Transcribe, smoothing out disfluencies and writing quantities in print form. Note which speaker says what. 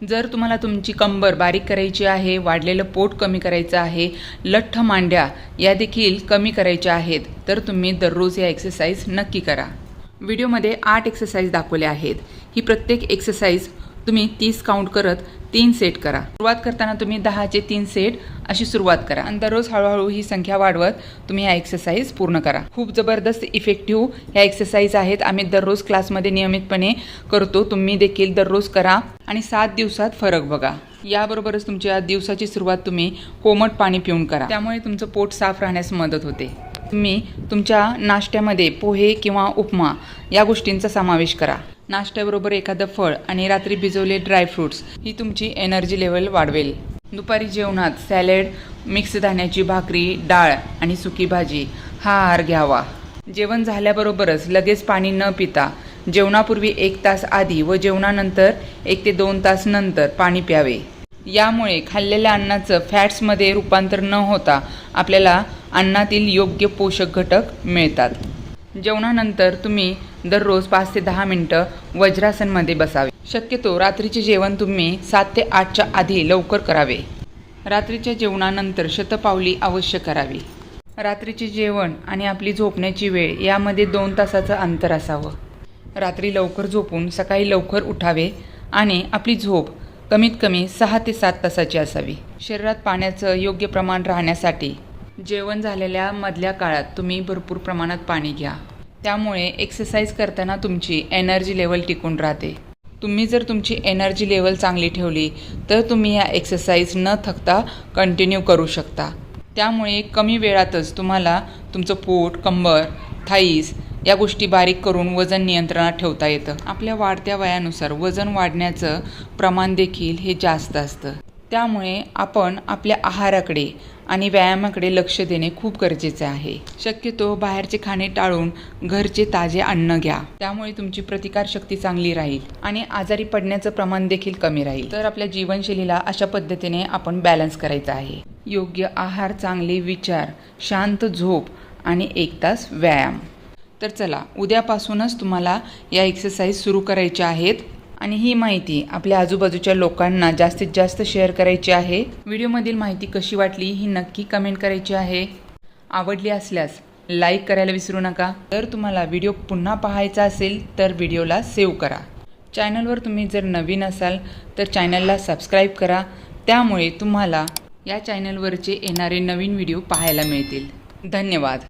Speaker 1: जर तुम्हाला तुमची कंबर बारीक करायची आहे, वाढलेलं पोट कमी करायचं आहे, लठ्ठ मांड्या या देखील कमी करायच्या आहेत, तर तुम्ही दररोज या एक्सरसाइज नक्की करा। व्हिडिओमध्ये 8 एक्सरसाइज दाखवल्या आहेत। ही प्रत्येक एक्सरसाइज तुम्ही 30 काउंट करत 3 सेट करा। सुरुवात करताना तुम्ही 10चे 3 सेट अशी सुरुवात करा आणि दररोज हळूहळू ही संख्या वाढवत तुम्ही हा एक्सरसाइज पूर्ण करा। खूप जबरदस्त इफेक्टिव्ह ह्या एक्सरसाइज आहेत। आम्ही दररोज क्लासमध्ये नियमितपणे करतो, तुम्ही देखील दररोज करा आणि 7 दिवसात फरक बघा। याबरोबरच तुमच्या दिवसाची सुरुवात तुम्ही कोमट पाणी पिऊन करा, त्यामुळे तुमचं पोट साफ राहण्यास मदत होते। तुम्ही तुमच्या नाश्त्यामध्ये पोहे किंवा उपमा या गोष्टींचा समावेश करा। नाश्त्याबरोबर एखादं फळ आणि रात्री भिजवले ड्रायफ्रूट्स ही तुमची एनर्जी लेवल वाढवेल। दुपारी जेवणात सॅलड, मिक्स धान्याची भाकरी, डाळ आणि सुकी भाजी हा आहार घ्यावा। जेवण झाल्याबरोबरच लगेच पाणी न पिता जेवणापूर्वी 1 तास आधी व जेवणानंतर 1 ते 2 तास नंतर पाणी प्यावे। यामुळे खाल्लेल्या अन्नाचं फॅट्समध्ये रूपांतर न होता आपल्याला अन्नातील योग्य पोषक घटक मिळतात। जेवणानंतर तुम्ही दररोज 5 ते 10 मिनिटं वज्रासनमध्ये बसावे। शक्यतो रात्रीचे जेवण तुम्ही 7 ते 8च्या आधी लवकर करावे। रात्रीच्या जेवणानंतर शतपावली अवश्य करावी। रात्रीचे जेवण आणि आपली झोपण्याची वेळ यामध्ये 2 तासाचं अंतर असावं। रात्री लवकर झोपून सकाळी लवकर उठावे आणि आपली झोप कमीत कमी 6 ते 7 तासाची असावी। शरीरात पाण्याचं योग्य प्रमाण राहण्यासाठी जेवण झालेल्या मधल्या काळात तुम्ही भरपूर प्रमाणात पाणी घ्या, त्यामुळे एक्सरसाइज करताना तुमची एनर्जी लेवल टिकून राहते। तुम्ही जर तुमची एनर्जी लेवल चांगली ठेवली तर तुम्ही या एक्सरसाइज न थकता कंटिन्यू करू शकता। त्यामुळे कमी वेळातच तुम्हाला तुमचं पोट, कंबर, थाईज या गोष्टी बारीक करून वजन नियंत्रणात ठेवता येतं। आपल्या वाढत्या वयानुसार वजन वाढण्याचं प्रमाण देखील हे जास्त असतं, त्यामुळे आपण आपल्या आहाराकडे आणि व्यायामाकडे लक्ष देणे खूप गरजेचे आहे। शक्यतो बाहेरचे खाणे टाळून घरचे ताजे अन्न घ्या, त्यामुळे तुमची प्रतिकारशक्ती चांगली राहील आणि आजारी पडण्याचं प्रमाण देखील कमी राहील। तर आपल्या जीवनशैलीला अशा पद्धतीने आपण बॅलन्स करायचं आहे। योग्य आहार, चांगले विचार, शांत झोप आणि 1 तास व्यायाम। तर चला, उद्यापासूनच तुम्हाला या एक्सरसाइज सुरू करायच्या आहेत आणि ही माहिती आपल्या आजूबाजूच्या लोकांना जास्तीत जास्त शेअर करायची आहे। व्हिडिओमधील माहिती कशी वाटली ही नक्की कमेंट करायची आहे। आवडली असल्यास लाईक करायला विसरू नका। जर तुम्हाला व्हिडिओ पुन्हा पाहायचा असेल तर व्हिडिओला सेव्ह करा। चॅनलवर तुम्ही जर नवीन असाल तर चॅनलला सबस्क्राईब करा, त्यामुळे तुम्हाला या चॅनलवरचे येणारे नवीन व्हिडिओ पाहायला मिळतील। धन्यवाद।